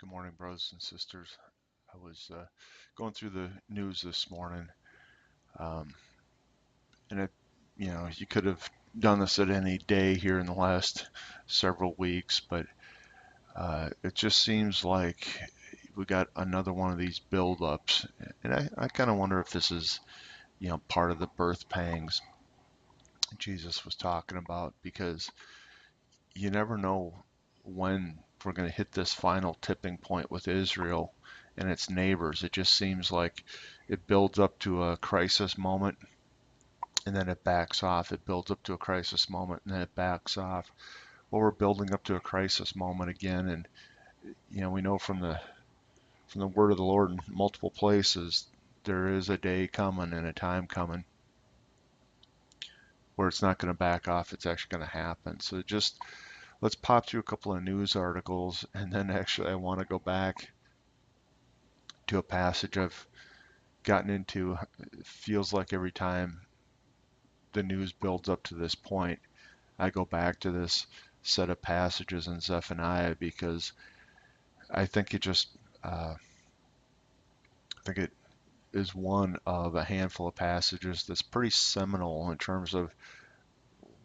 Good morning, brothers and sisters. I was going through the news this morning, um, and you could have done this at any day here in the last several weeks, but it just seems like we got another one of these buildups, and I kind of wonder if this is, part of the birth pangs Jesus was talking about, because you never know when we're going to hit this final tipping point with Israel and its neighbors. It just seems like it builds up to a crisis moment and then it backs off. It builds up to a crisis moment and then it backs off. Well, we're building up to a crisis moment again, and we know from the word of the Lord in multiple places there is a day coming and a time coming where it's not going to back off. It's actually going to happen. So just let's pop through a couple of news articles, and then actually I want to go back to a passage I've gotten into. It feels like every time the news builds up to this point, I go back to this set of passages in Zephaniah because I think it just, I think it is one of a handful of passages that's pretty seminal in terms of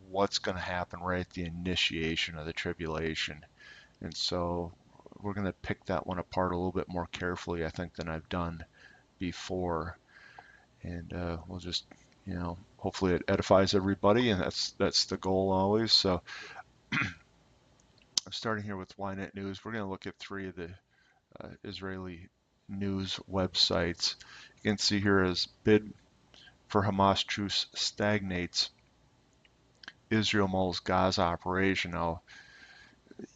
what's going to happen right at the initiation of the tribulation. And so we're going to pick that one apart a little bit more carefully, I think, than I've done before. And we'll just, hopefully it edifies everybody, and that's the goal always. So I'm starting here with Ynet News. We're going to look at three of the Israeli news websites. You can see here as bid for Hamas truce stagnates, Israel mulls Gaza operation. Now,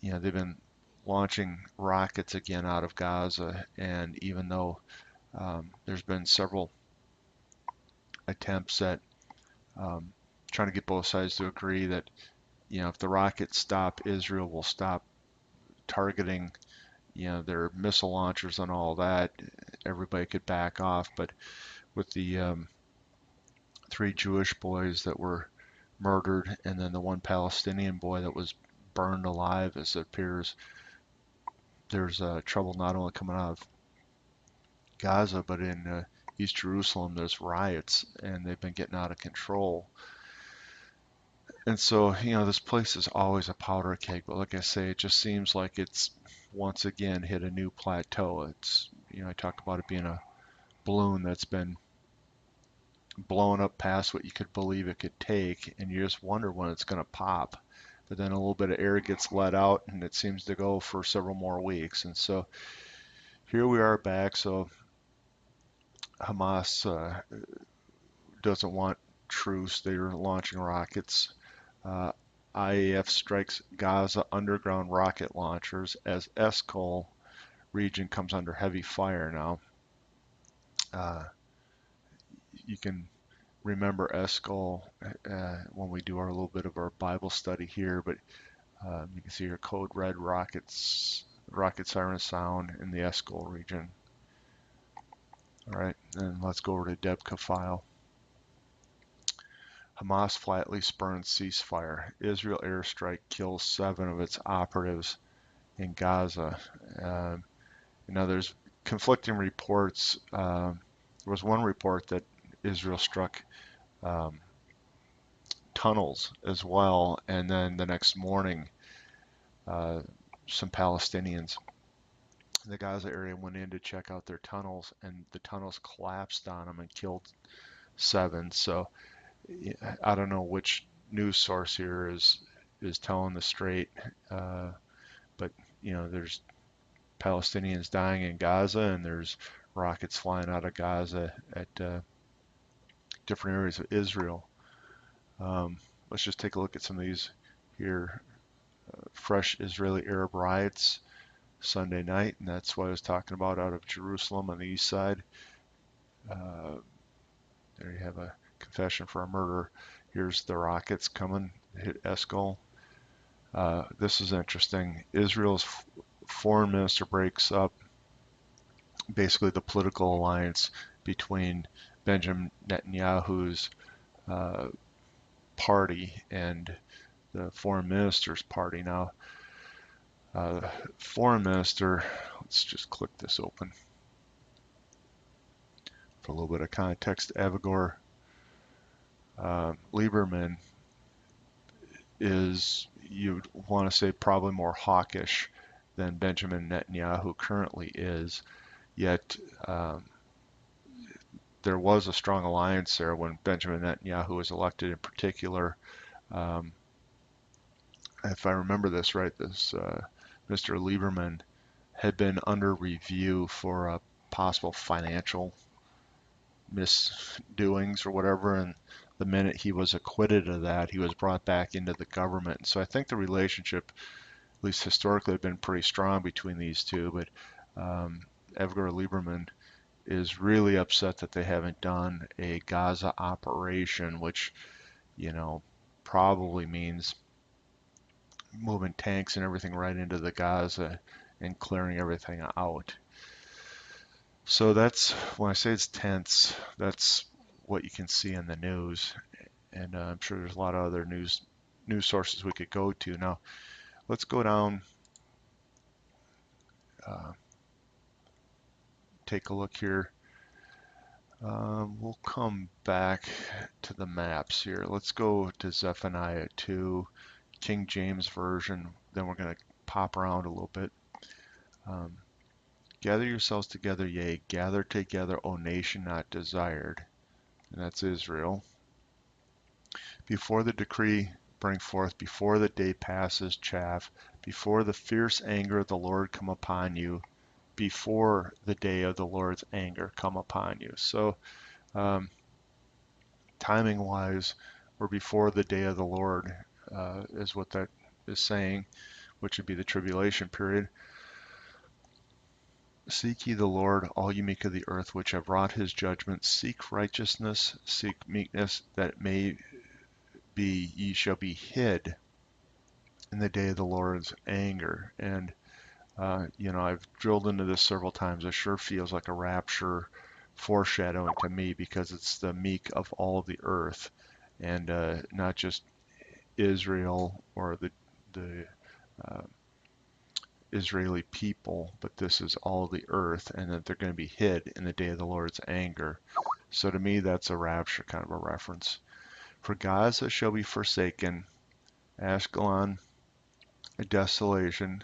they've been launching rockets again out of Gaza, and even though there's been several attempts at um, trying to get both sides to agree that, if the rockets stop, Israel will stop targeting, their missile launchers and all that. Everybody could back off. But with the three Jewish boys that were murdered, and then the one Palestinian boy that was burned alive, as it appears, there's trouble not only coming out of Gaza, but in East Jerusalem, there's riots, and they've been getting out of control. And so, this place is always a powder keg, but like I say, it just seems like it's once again hit a new plateau. It's, I talked about it being a balloon that's been blown up past what you could believe it could take, and you just wonder when it's going to pop. But then a little bit of air gets let out, and it seems to go for several more weeks. And so here we are back. So Hamas doesn't want truce. They're launching rockets. Uh, IAF strikes Gaza underground rocket launchers as Eskol region comes under heavy fire now. Uh, you can remember Eskol when we do our little bit of our Bible study here, but you can see your code red rocket siren sound in the Eskol region. All right, and let's go over to Debka file. Hamas flatly spurns ceasefire. Israel airstrike kills 7 of its operatives in Gaza. Um, there's conflicting reports. There was one report that Israel struck um, tunnels as well, and then the next morning, uh, some Palestinians in the Gaza area went in to check out their tunnels, and the tunnels collapsed on them and killed 7. So I don't know which news source here is telling the straight, but there's Palestinians dying in Gaza, and there's rockets flying out of Gaza at different areas of Israel. Let's just take a look at some of these here. Fresh Israeli Arab riots Sunday night, and that's what I was talking about out of Jerusalem on the east side. Uh, there you have a confession for a murder. Here's the rockets coming, hit Eskol. This is interesting. Israel's foreign minister breaks up basically the political alliance between Benjamin Netanyahu's uh, party and the foreign minister's party. Now, Uh, Foreign Minister, let's just click this open for a little bit of context. Avigor Lieberman is, you'd want to say, probably more hawkish than Benjamin Netanyahu currently is. Yet there was a strong alliance there when Benjamin Netanyahu was elected in particular. Um, if I remember this right, this Mr. Lieberman had been under review for a possible financial misdoings or whatever, and the minute he was acquitted of that, he was brought back into the government. So I think the relationship, at least historically, had been pretty strong between these two. But Avigor Lieberman is really upset that they haven't done a Gaza operation, which, you know, probably means moving tanks and everything right into the Gaza and clearing everything out. So that's, when I say it's tense, that's what you can see in the news. And I'm sure there's a lot of other news sources we could go to. Now, let's go down, uh, take a look here. We'll come back to the maps here. Let's go to Zephaniah 2, King James Version. Then we're going to pop around a little bit. Gather yourselves together, yea, gather together, O nation not desired. And that's Israel. Before the decree bring forth, before the day passes chaff, before the fierce anger of the Lord come upon you, before the day of the Lord's anger come upon you. So um, timing wise, we're before the day of the Lord, is what that is saying, which would be the tribulation period. Seek ye the Lord, all ye meek of the earth, which have wrought his judgment. Seek righteousness, seek meekness, that it may be ye shall be hid in the day of the Lord's anger. And I've drilled into this several times. It sure feels like a rapture foreshadowing to me, because it's the meek of all the earth, and not just Israel or the uh, Israeli people, but this is all the earth, and that they're going to be hid in the day of the Lord's anger. So to me, that's a rapture kind of a reference. For Gaza shall be forsaken, Ashkelon a desolation.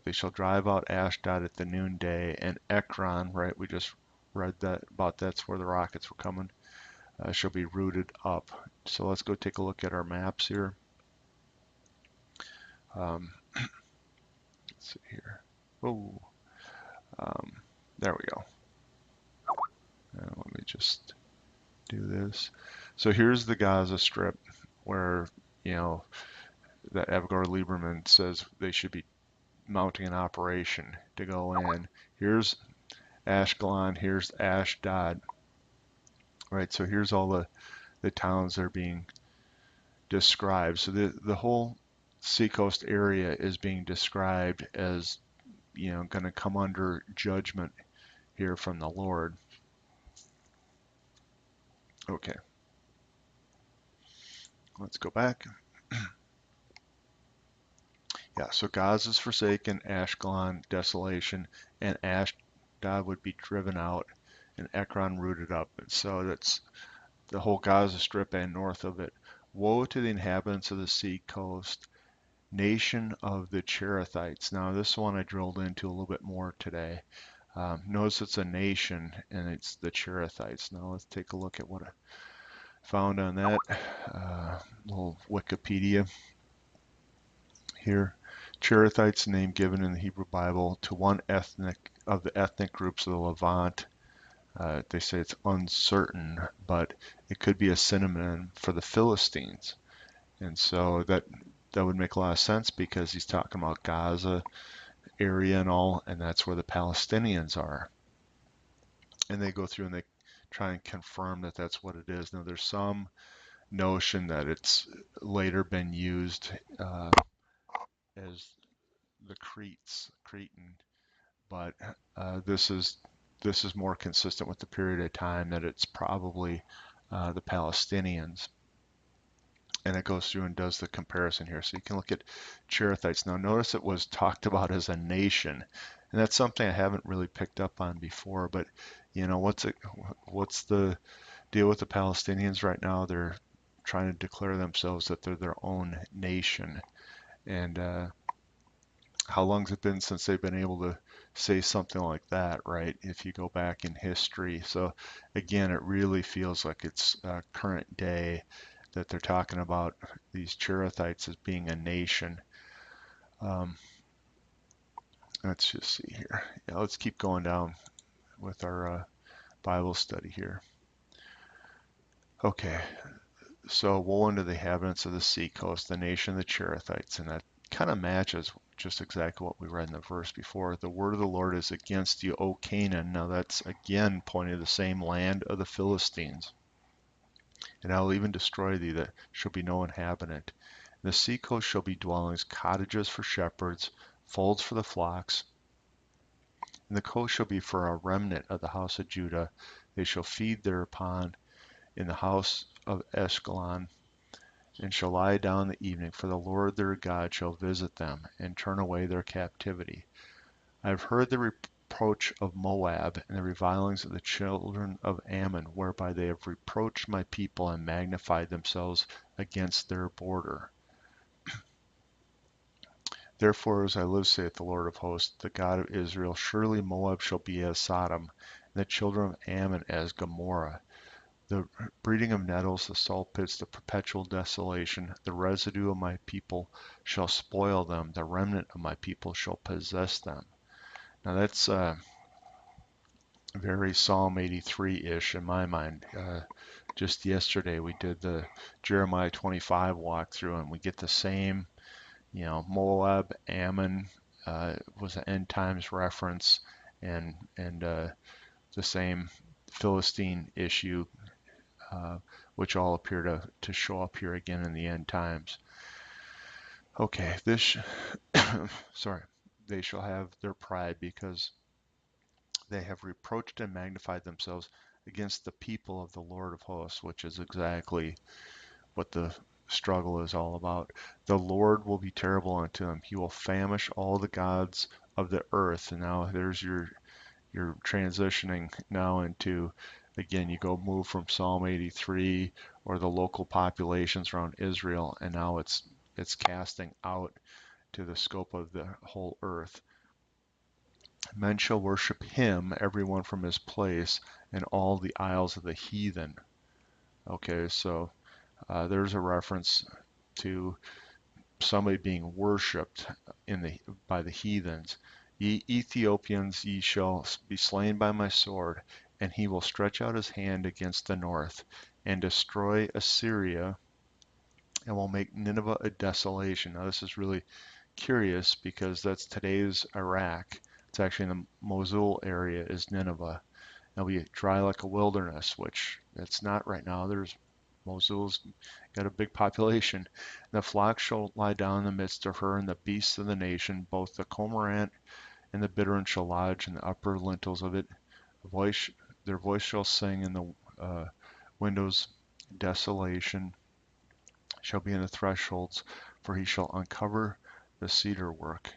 They shall drive out Ashdod at the noonday, and Ekron, right? We just read that about that's where the rockets were coming. Shall be rooted up. So let's go take a look at our maps here. Let's see here. Oh, um, there we go. Let me just do this. So here's the Gaza Strip, where that Avigor Lieberman says they should be mounting an operation to go in. Here's Ashkelon, here's Ashdod, right? So here's all the towns that are being described. So the whole seacoast area is being described as, going to come under judgment here from the Lord. Okay, let's go back. Yeah, so Gaza's forsaken, Ashkelon desolation, and Ashdod would be driven out, and Ekron rooted up. And so that's the whole Gaza Strip and north of it. Woe to the inhabitants of the sea coast, nation of the Cherethites. Now, this one I drilled into a little bit more today. Notice it's a nation, and it's the Cherethites. Now, let's take a look at what I found on that little Wikipedia here. Cherethites, name given in the Hebrew Bible to one ethnic of the ethnic groups of the Levant. They say it's uncertain, but it could be a synonym for the Philistines. And so that would make a lot of sense, because he's talking about Gaza area and all, and that's where the Palestinians are. And they go through and they try and confirm that that's what it is. Now, there's some notion that it's later been used as the Cretan, but this is more consistent with the period of time that it's probably the Palestinians. And it goes through and does the comparison here. So you can look at Cherethites. Now notice it was talked about as a nation, and that's something I haven't really picked up on before. But what's the deal with the Palestinians right now? They're trying to declare themselves that they're their own nation. And how long's it been since they've been able to say something like that, right? If you go back in history. So again, it really feels like it's current day that they're talking about these Cherethites as being a nation. Um, let's just see here. Yeah, let's keep going down with our Bible study here. Okay, so woe unto the inhabitants of the seacoast, the nation of the Cherethites, and that kind of matches just exactly what we read in the verse before. The word of the Lord is against you, O Canaan. Now that's again pointing to the same land of the Philistines. And I will even destroy thee, that shall be no inhabitant. The seacoast shall be dwellings, cottages for shepherds, folds for the flocks. And the coast shall be for a remnant of the house of Judah. They shall feed thereupon in the house of Ashkelon, and shall lie down in the evening, for the Lord their God shall visit them, and turn away their captivity. I have heard the reproach of Moab, and the revilings of the children of Ammon, whereby they have reproached my people, and magnified themselves against their border. Therefore, as I live, saith the Lord of hosts, the God of Israel, surely Moab shall be as Sodom, and the children of Ammon as Gomorrah. The breeding of nettles, the salt pits, the perpetual desolation, the residue of my people shall spoil them, the remnant of my people shall possess them. Now that's very Psalm 83-ish in my mind. Just yesterday we did the Jeremiah 25 walkthrough, and we get the same, Moab, Ammon was an end times reference, and the same Philistine issue, which all appear to show up here again in the end times. Okay, sorry, they shall have their pride because they have reproached and magnified themselves against the people of the Lord of hosts, which is exactly what the struggle is all about. The Lord will be terrible unto them. He will famish all the gods of the earth. And now there's your transitioning now into, again, you go move from Psalm 83 or the local populations around Israel, and now it's casting out to the scope of the whole earth. Men shall worship him, everyone from his place, and all the isles of the heathen. Okay, so there's a reference to somebody being worshipped by the heathens. Ye Ethiopians, ye shall be slain by my sword, and he will stretch out his hand against the north, and destroy Assyria, and will make Nineveh a desolation. Now this is really curious because that's today's Iraq. It's actually in the Mosul area is Nineveh. It'll be dry like a wilderness, which it's not right now. Mosul's got a big population. And the flock shall lie down in the midst of her, and the beasts of the nation, both the cormorant and the bittern shall lodge in the upper lintels of it. Their voice shall sing in the windows. Desolation shall be in the thresholds, for he shall uncover the cedar work.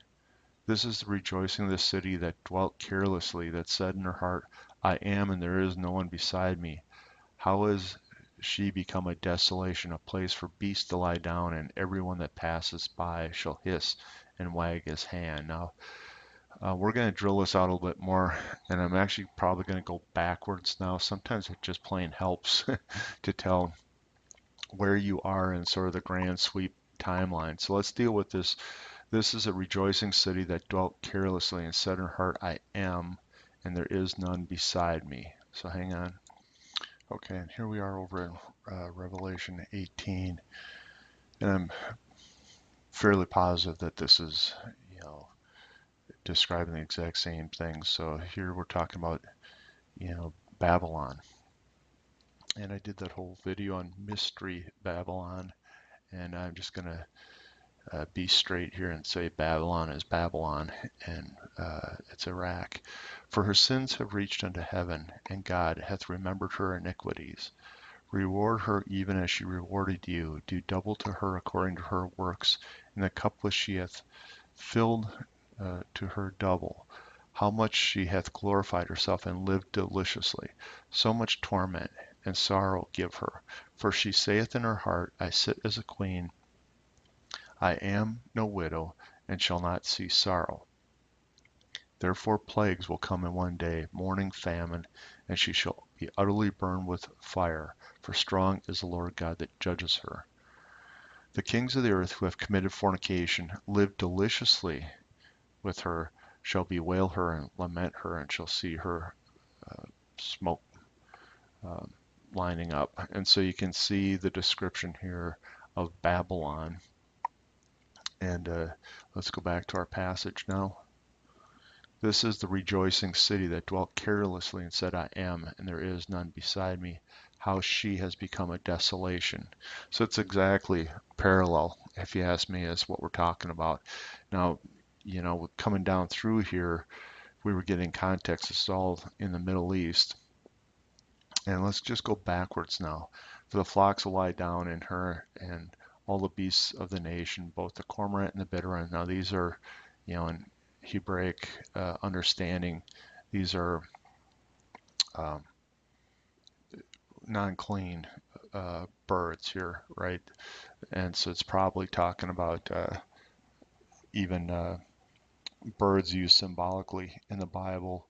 This is the rejoicing of the city that dwelt carelessly, that said in her heart, I am, and there is no one beside me. How is she become a desolation, a place for beasts to lie down, and everyone that passes by shall hiss and wag his hand. Now, we're going to drill this out a little bit more, and I'm actually probably going to go backwards now. Sometimes it just plain helps to tell where you are in sort of the grand sweep timeline. So let's deal with this. This is a rejoicing city that dwelt carelessly and said in her heart, I am, and there is none beside me. So hang on. Okay, and here we are over in Revelation 18, and I'm fairly positive that this is, describing the exact same thing. So here we're talking about, Babylon, and I did that whole video on Mystery Babylon, and I'm just gonna be straight here and say Babylon is Babylon, and it's Iraq. For her sins have reached unto heaven, and God hath remembered her iniquities. Reward her even as she rewarded you. Do double to her according to her works. In the cup which she hath filled to her double. How much she hath glorified herself and lived deliciously. So much torment and sorrow give her. For she saith in her heart, I sit as a queen. I am no widow, and shall not see sorrow. Therefore plagues will come in one day, mourning, famine, and she shall be utterly burned with fire, for strong is the Lord God that judges her. The kings of the earth who have committed fornication, lived deliciously with her, shall bewail her and lament her, and shall see her smoke uh, lining up. And so you can see the description here of Babylon. And let's go back to our passage now. This is the rejoicing city that dwelt carelessly and said, I am, and there is none beside me. How she has become a desolation. So it's exactly parallel, if you ask me, as what we're talking about. Now, coming down through here, we were getting context. It's all in the Middle East. And let's just go backwards now. For the flocks will lie down in her, and all the beasts of the nation, both the cormorant and the bitterns. Now these are, in Hebraic understanding, these are um, non-clean birds here, right? And so it's probably talking about even birds used symbolically in the Bible.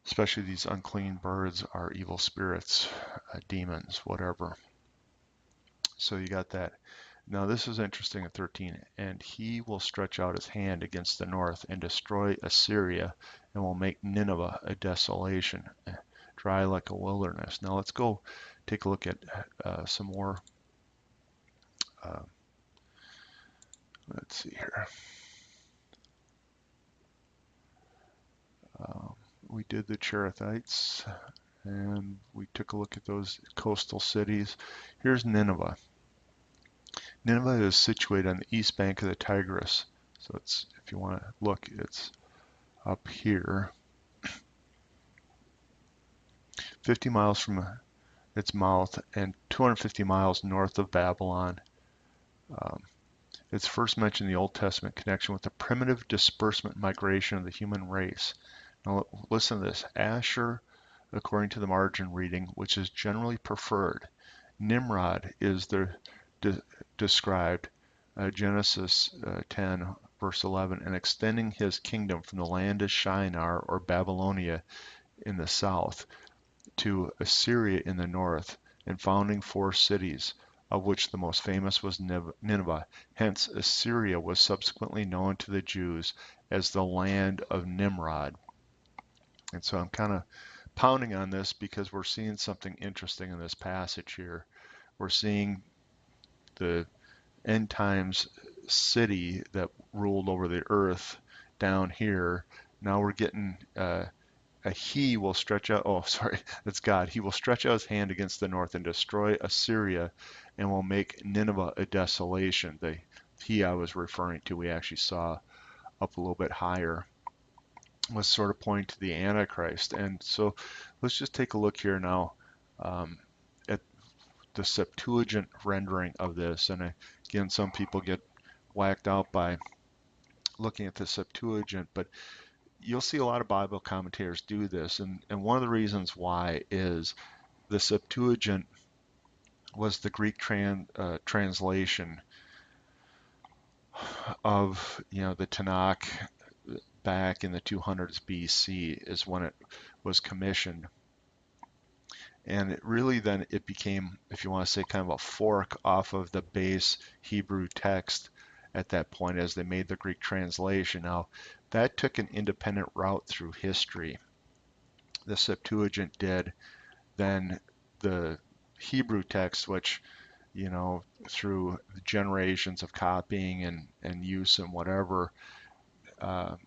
Especially these unclean birds are evil spirits, demons, whatever. So you got that. Now this is interesting at 13. And he will stretch out his hand against the north and destroy Assyria, and will make Nineveh a desolation, dry like a wilderness. Now let's go take a look at some more. Uh, let's see here. We did the Cherethites, and we took a look at those coastal cities. Here's Nineveh. Nineveh is situated on the east bank of the Tigris. So it's, if you want to look, it's up here. 50 miles from its mouth and 250 miles north of Babylon. It's first mentioned in the Old Testament in connection with the primitive disbursement migration of the human race. Now listen to this. Asher, according to the margin reading, which is generally preferred. Nimrod is described, Genesis 10, verse 11, and extending his kingdom from the land of Shinar or Babylonia in the south to Assyria in the north, and founding 4 cities, of which the most famous was Nineveh. Hence, Assyria was subsequently known to the Jews as the land of Nimrod. And so I'm kind of pounding on this because we're seeing something interesting in this passage here. We're seeing the end times city that ruled over the earth down here. Now we're getting he will stretch out, oh, sorry, that's God. He will stretch out his hand against the north and destroy Assyria, and will make Nineveh a desolation. The he I was referring to, we actually saw up a little bit higher, was sort of pointing to the Antichrist. And so let's just take a look here now at the Septuagint rendering of this. And again, some people get whacked out by looking at the Septuagint, but you'll see a lot of Bible commentators do this. And one of the reasons why is the Septuagint was the Greek translation of the Tanakh back in the 200s BC is when it was commissioned. And it became, if you want to say, kind of a fork off of the base Hebrew text at that point as they made the Greek translation. Now, that took an independent route through history. The Septuagint did. Then the Hebrew text, which, through generations of copying and use and whatever, I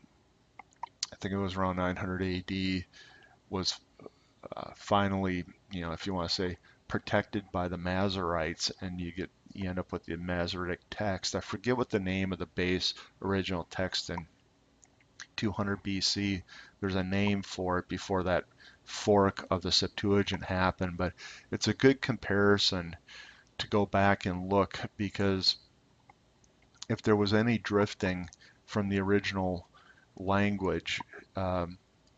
think it was around 900 AD, was finally, if you want to say, protected by the Masoretes, and you end up with the Masoretic text. I forget what the name of the base original text in 200 BC. There's a name for it before that fork of the Septuagint happened, but it's a good comparison to go back and look, because if there was any drifting from the original language,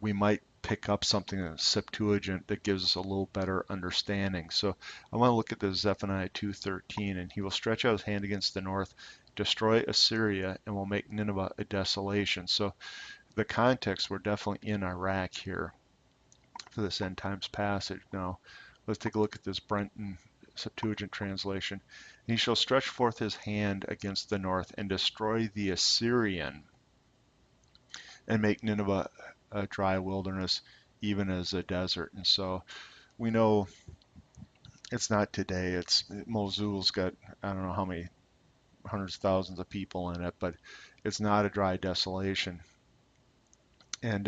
we might pick up something in the Septuagint that gives us a little better understanding. So I want to look at this Zephaniah 2:13, and he will stretch out his hand against the north, destroy Assyria, and will make Nineveh a desolation. So the context, we're definitely in Iraq here for this end times passage. Now let's take a look at this Brenton Septuagint translation. He shall stretch forth his hand against the north and destroy the Assyrian and make Nineveh a dry wilderness, even as a desert. And so we know it's not today. It's Mosul's got, I don't know how many hundreds of thousands of people in it, but it's not a dry desolation. And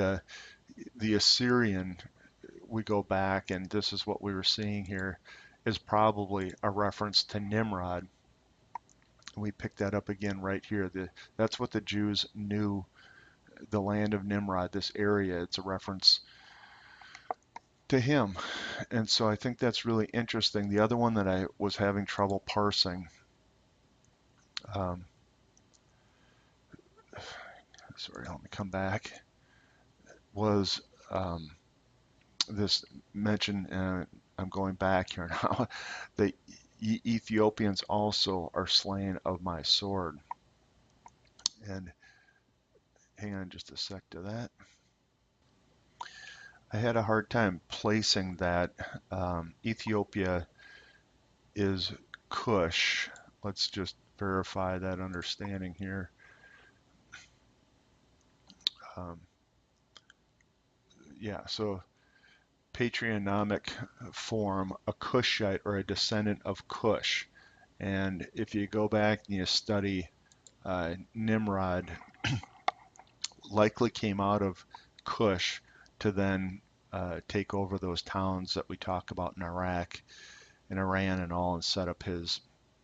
the Assyrian, we go back, and this is what we were seeing here, is probably a reference to Nimrod. We pick that up again right here. That's what the Jews knew, the land of Nimrod, this area. It's a reference to him. And so I think that's really interesting. The other one that I was having trouble parsing, sorry, let me come back, was this mention, I'm going back here now, the Ethiopians also are slain of my sword. And hang on just a sec to that. I had a hard time placing that. Ethiopia is Cush. Let's just verify that understanding here. Um, yeah, so patronymic form, a Cushite or a descendant of Cush. And if you go back and you study Nimrod, likely came out of Cush to then take over those towns that we talk about in Iraq and Iran and all, and set up his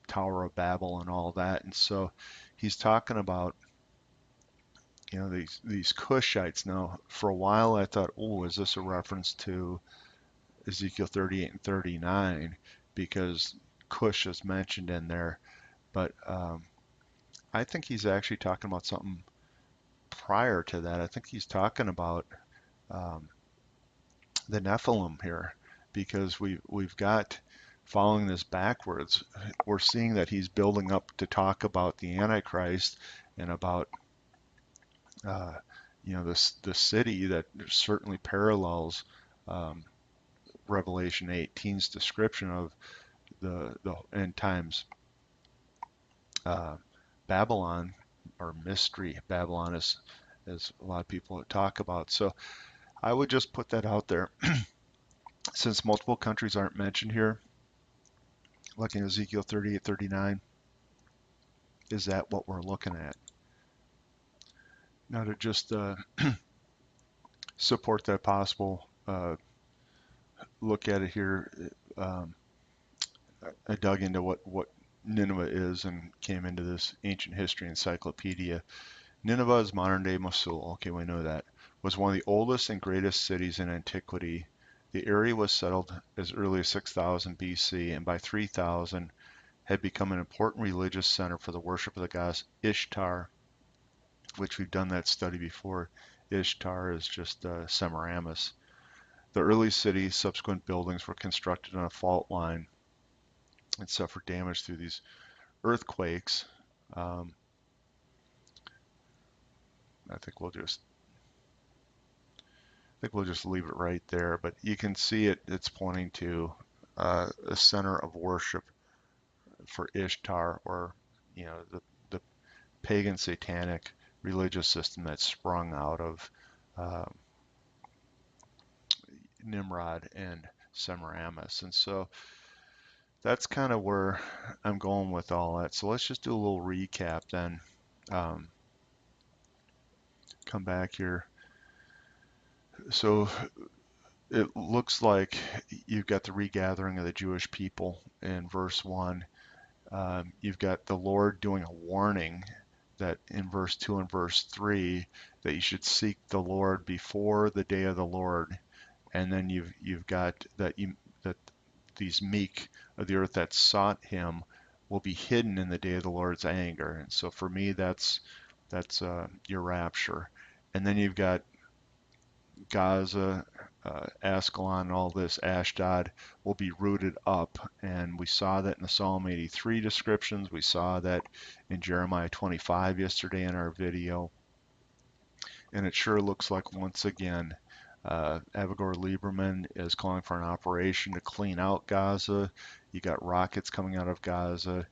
Tower of Babel and all that. And so he's talking about, you know, these Cushites. Now, for a while I thought, oh, is this a reference to Ezekiel 38 and 39? Because Cush is mentioned in there. But I think he's actually talking about something prior to that. I think he's talking about the Nephilim here, because we've got, following this backwards, we're seeing that he's building up to talk about the Antichrist and about you know, the city that certainly parallels Revelation 18's description of the end times Babylon, or mystery Babylon, as a lot of people talk about. So I would just put that out there. Since multiple countries aren't mentioned here, like in Ezekiel 38, 39, is that what we're looking at? Now, to just support that possible look at it here, I dug into what Nineveh is and came into this ancient history encyclopedia. Nineveh is modern day Mosul. Okay, we know that. Was one of the oldest and greatest cities in antiquity. The area was settled as early as 6000 BC, and by 3000 had become an important religious center for the worship of the goddess Ishtar, which we've done that study before. Ishtar is just Semiramis. The early city's subsequent buildings were constructed on a fault line and suffered damage through these earthquakes. I think we'll just leave it right there. But you can see it's pointing to a center of worship for Ishtar, or you know, the pagan satanic religious system that sprung out of Nimrod and Semiramis. And so that's kind of where I'm going with all that. So let's just do a little recap then. Come back here. So it looks like you've got the regathering of the Jewish people in verse 1. You've got the Lord doing a warning that in verse 2 and verse 3 that you should seek the Lord before the day of the Lord, and then you've got that these meek of the earth that sought him will be hidden in the day of the Lord's anger. And so for me, that's your rapture. And then you've got Gaza, Ascalon, all this, Ashdod will be rooted up. And we saw that in the Psalm 83 descriptions. We saw that in Jeremiah 25 yesterday in our video. And it sure looks like once again, Avigor Lieberman is calling for an operation to clean out Gaza. You got rockets coming out of Gaza.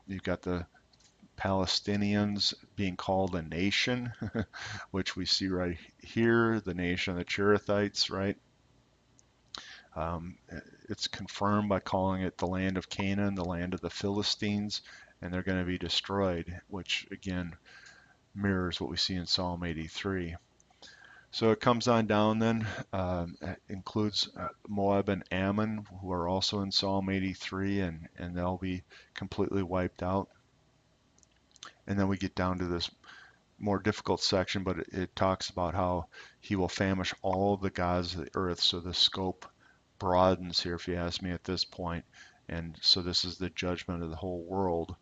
You've got the Palestinians being called a nation, which we see right here, the nation of the Cherethites, right? Um, it's confirmed by calling it the land of Canaan, the land of the Philistines, and they're going to be destroyed, which again mirrors what we see in Psalm 83. So it comes on down then, includes Moab and Ammon, who are also in Psalm 83, and they'll be completely wiped out. And then we get down to this more difficult section, but it talks about how he will famish all the gods of the earth. So the scope broadens here, if you ask me, at this point. And so this is the judgment of the whole world.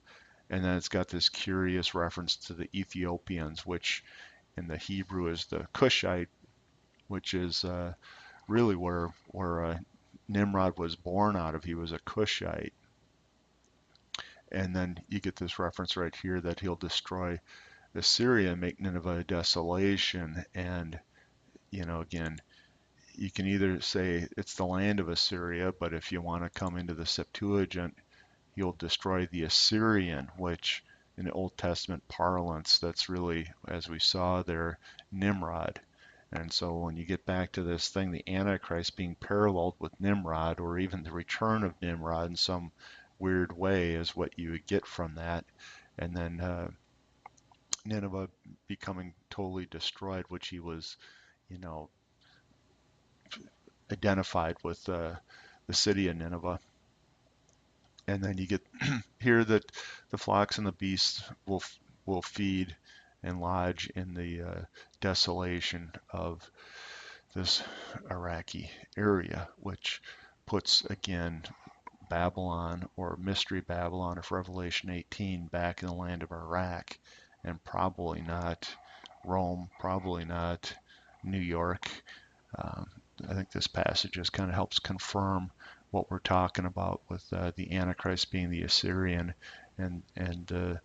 And then it's got this curious reference to the Ethiopians, which in the Hebrew is the Cushite, which is really where Nimrod was born out of. He was a Cushite. And then you get this reference right here that he'll destroy Assyria and make Nineveh a desolation. And, again, you can either say it's the land of Assyria, but if you want to come into the Septuagint, he'll destroy the Assyrian, which in the Old Testament parlance, that's really, as we saw there, Nimrod. And so when you get back to this thing, the Antichrist being paralleled with Nimrod, or even the return of Nimrod in some weird way, is what you would get from that. And then Nineveh becoming totally destroyed, which he was, identified with the city of Nineveh. And then you get here that the flocks and the beasts will feed and lodge in the desolation of this Iraqi area, which puts again Babylon or Mystery Babylon of Revelation 18 back in the land of Iraq, and probably not Rome, probably not New York. I think this passage just kind of helps confirm what we're talking about with the Antichrist being the Assyrian, and the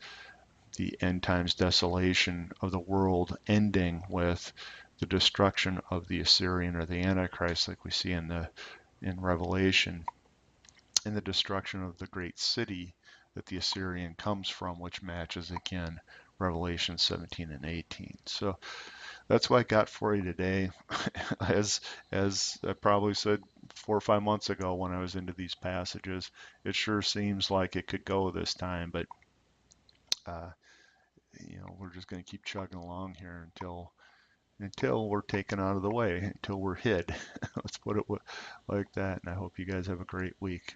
end times desolation of the world ending with the destruction of the Assyrian or the Antichrist, like we see in Revelation, and the destruction of the great city that the Assyrian comes from, which matches again Revelation 17 and 18. So that's what I got for you today. as I probably said 4 or 5 months ago when I was into these passages, it sure seems like it could go this time, but uh, we're just going to keep chugging along here until we're taken out of the way, until we're hid. Let's put it like that. And I hope you guys have a great week.